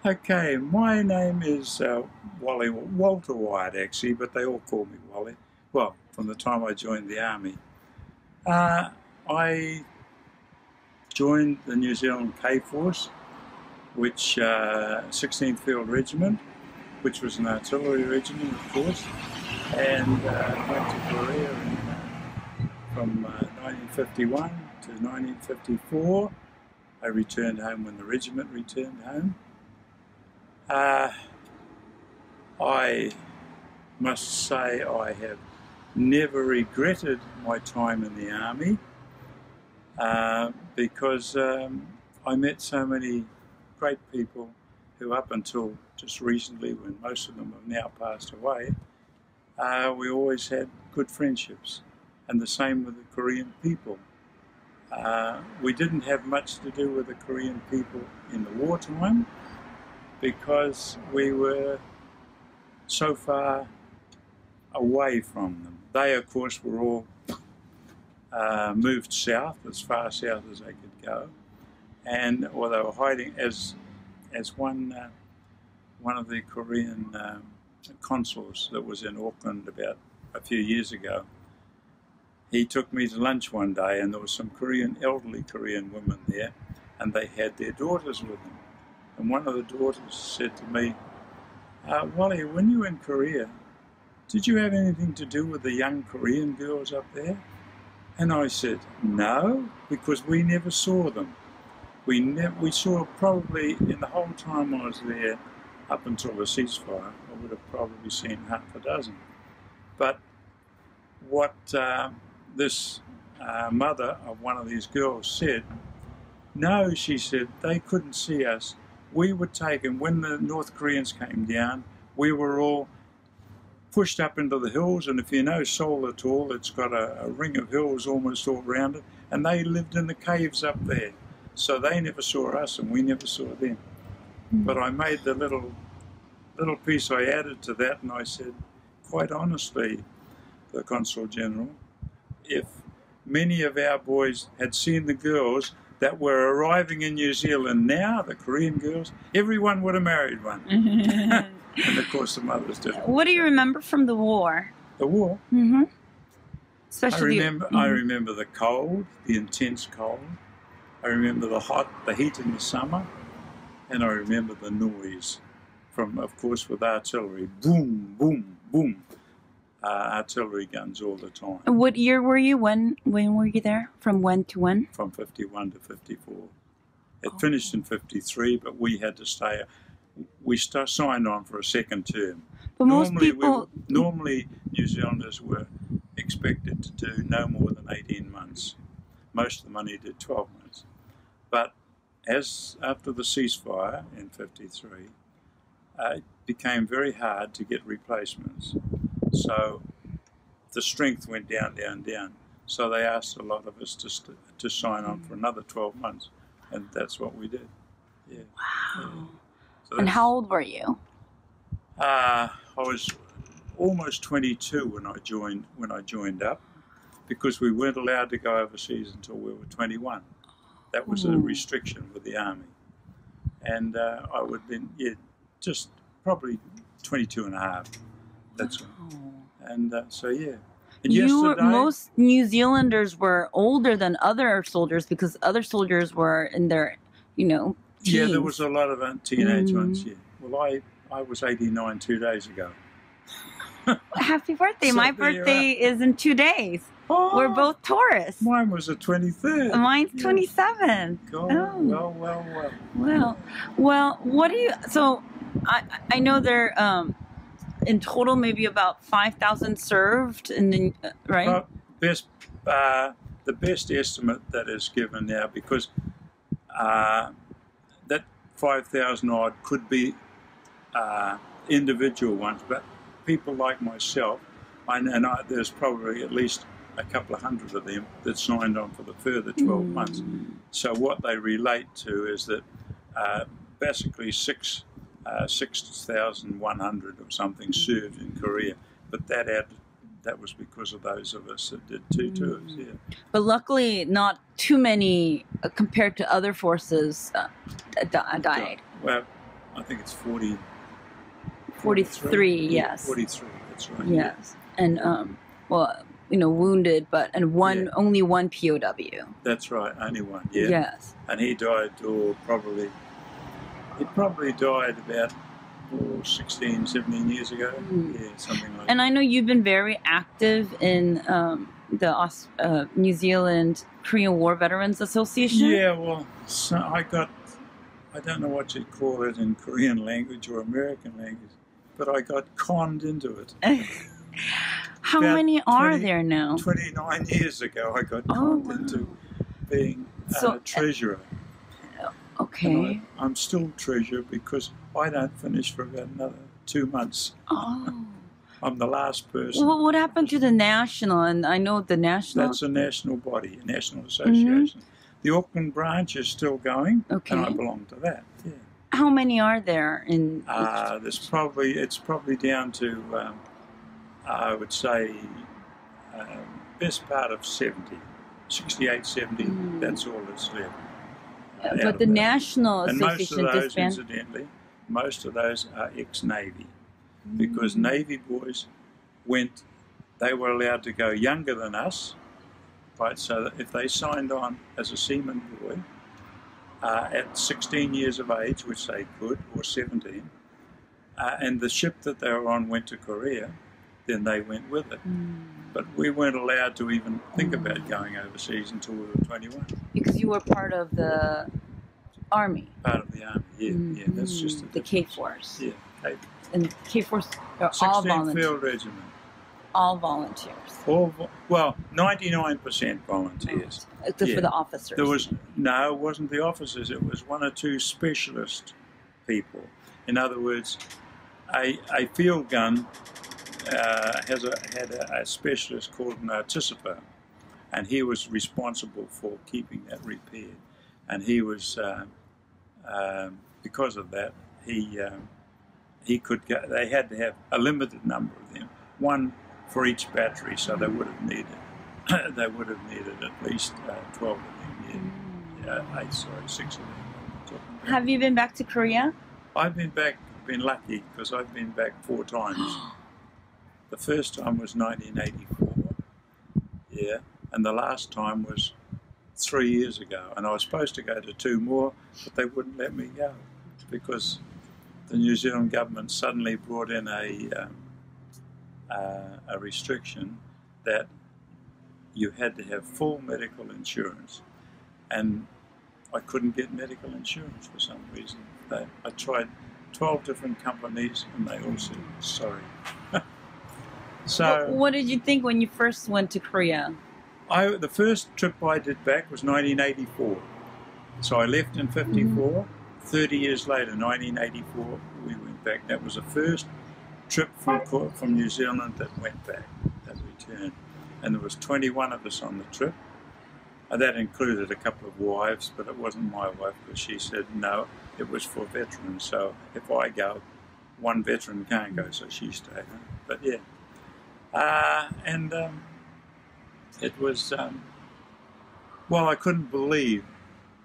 Okay, my name is Wally, Walter White actually, but they all call me Wally. Well, from the time I joined the army. I joined the New Zealand K-Force, which 16th Field Regiment, which was an artillery regiment, of course, and went to Korea from 1951 to 1954. I returned home when the regiment returned home. I must say I have never regretted my time in the army because I met so many great people who up until just recently, when most of them have now passed away, we always had good friendships, and the same with the Korean people. We didn't have much to do with the Korean people in the wartime because we were so far away from them. They, of course, were all moved south, as far south as they could go, and or they were hiding. As one of the Korean consuls that was in Auckland about a few years ago, he took me to lunch one day, and there were some elderly Korean women there, and they had their daughters with them. And one of the daughters said to me, Wally, when you were in Korea, did you have anything to do with the young Korean girls up there? And I said, no, because we never saw them. We saw probably, in the whole time I was there, up until the ceasefire, I would have probably seen half a dozen. But what this mother of one of these girls said, no, she said, they couldn't see us. We were taken, when the North Koreans came down, we were all pushed up into the hills, and if you know Seoul at all, it's got a ring of hills almost all around it, and they lived in the caves up there. So they never saw us, and we never saw them. But I made the little piece I added to that, and I said, quite honestly, the Consul General, if many of our boys had seen the girls that were arriving in New Zealand now, the Korean girls, everyone would have married one. And of course the mothers didn't. What do you remember from the war? The war? Mm-hmm. Especially I remember the cold, the intense cold. I remember the heat in the summer, and I remember the noise from, of course, with artillery. Boom, boom, boom. Artillery guns all the time. What year were you? When were you there? From when to when? From 51 to 54. It finished in 53, but we had to stay. We signed on for a second term. But normally New Zealanders were expected to do no more than 18 months. Most of them only did 12 months. But after the ceasefire in 53, it became very hard to get replacements. So the strength went down, down, down. So they asked a lot of us to sign on for another 12 months, and that's what we did. Yeah. Wow. Yeah. So and how old were you? I was almost 22 when I joined up, because we weren't allowed to go overseas until we were 21. That was a restriction with the army, and I would have been just probably 22 and a half. That's all. And so yeah. And most New Zealanders were older than other soldiers because other soldiers were in their, teens. Yeah, there was a lot of teenage ones. Yeah. Well, I was 89 2 days ago. Happy birthday! So My birthday is in 2 days. Oh, we're both Taurus. Mine was the 23rd. Mine's 27th. Well, what do you? So, I know there. In total, maybe about 5,000 served, and then right. Well, the best estimate that is given now, because that 5,000 odd could be individual ones, but people like myself, there's probably at least a couple of hundred of them that signed on for the further 12 months. So what they relate to is that basically 6,100 or something served in Korea, but that was because of those of us that did 2 tours. Yeah. But luckily, not too many compared to other forces died. Well, I think it's 40. 43, Yeah, yes. 43, that's right. Yes. And, well, you know, wounded, but, and Yeah. only one POW. That's right, only one, yeah. Yes. And he died, or probably, he probably died about 16, 17 years ago. Yeah, something like that. And I know you've been very active in the New Zealand Korean War Veterans Association. Yeah, well, so I don't know what you'd call it in Korean language or American language, but I got conned into it. How About many are 20 there now? 29 years ago, I got conned into being treasurer. Okay. And I'm still treasurer because I don't finish for about another 2 months. Oh. I'm the last person. Well, what happened to the national? And I know the national. That's a national body, a national association. The Auckland branch is still going, Okay. and I belong to that. Yeah. How many are there in? It's probably down to I would say best part of 70, 68, 70. That's all that's left. But the National And most of Association those, disbanded. incidentally, most of those are ex-Navy, because Navy boys they were allowed to go younger than us, right? So that if they signed on as a seaman boy at 16 years of age, which they could, or 17, and the ship that they were on went to Korea, then they went with it. But we weren't allowed to even think about going overseas until we were 21. Because you were part of the Army. Part of the Army, yeah. That's just the K-Force. Yeah, K. And K-Force are all 16th volunteers. Field Regiment. All volunteers. Well, 99% volunteers. Except for the officers. It wasn't the officers. It was one or two specialist people. In other words, a field gun had a specialist called an artificer, and he was responsible for keeping that repaired. And he was, because of that, he could go. They had to have a limited number of them, one for each battery, so they would have needed at least 12 of them. Yeah, 6 of them. Have you been back to Korea? I've been lucky because I've been back 4 times. The first time was 1984, yeah, and the last time was 3 years ago. And I was supposed to go to 2 more, but they wouldn't let me go because the New Zealand government suddenly brought in a restriction that you had to have full medical insurance, and I couldn't get medical insurance for some reason. I tried 12 different companies, and they all said sorry. So, what did you think when you first went to Korea? The first trip I did back was 1984. So I left in 54. 30 years later, 1984, we went back. That was the first trip from New Zealand that went back, that returned. And there was 21 of us on the trip. And that included a couple of wives, but it wasn't my wife because she said no, it was for veterans. So if I go, one veteran can't go, so she stayed. But yeah. It was, I couldn't believe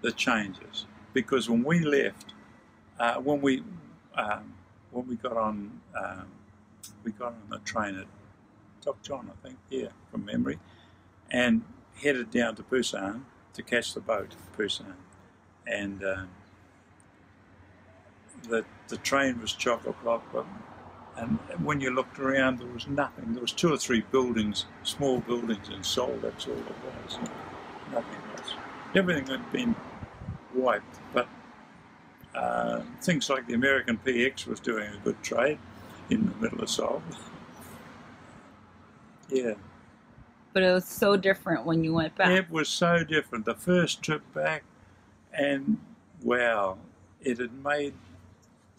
the changes because when we left, when we got on the train at Tok John, I think, from memory, and headed down to Busan to catch the boat to Busan, and the train was chock-a-block. And when you looked around, there was nothing. There was 2 or 3 buildings, small buildings in Seoul. That's all it was. Nothing else. Everything had been wiped. But things like the American PX was doing a good trade in the middle of Seoul. Yeah. But it was so different when you went back. It was so different. The first trip back, and wow, it had made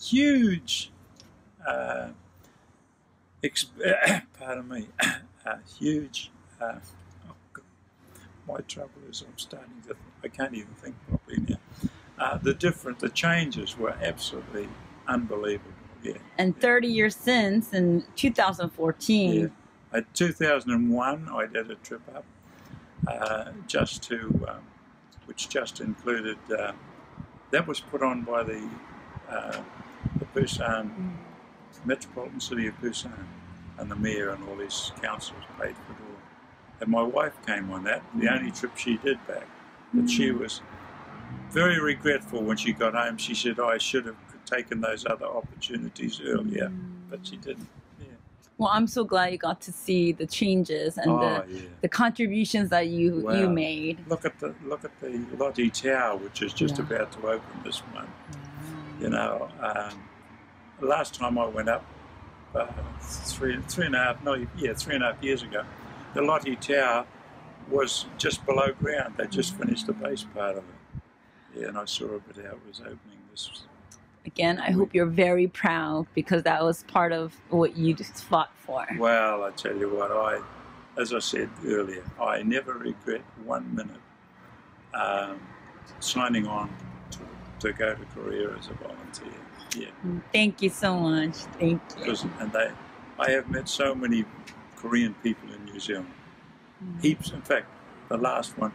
huge. Pardon me, huge. My trouble is I can't even think properly now. The changes were absolutely unbelievable. Yeah. And 30 years since, in 2014. Yeah. In 2001, I did a trip up, which just included. That was put on by the Busan, metropolitan city of Busan, and the mayor and all his councillors paid for it all. And my wife came on that, the only trip she did back. But she was very regretful when she got home. She said, I should have taken those other opportunities earlier, but she didn't. Yeah. Well, I'm so glad you got to see the changes and the contributions that you made. Look at the Lotte Tower, which is just about to open this month. You know, last time I went up, 3.5 years ago, the Lotte Tower was just below ground. They just finished the base part of it. Yeah, and I saw a bit how it was opening this. Again, I hope you're very proud because that was part of what you just fought for. Well, I tell you what, as I said earlier, I never regret 1 minute signing on to go to Korea as a volunteer. Yeah. Thank you so much. Thank you. I have met so many Korean people in New Zealand. Heaps. In fact, the last one,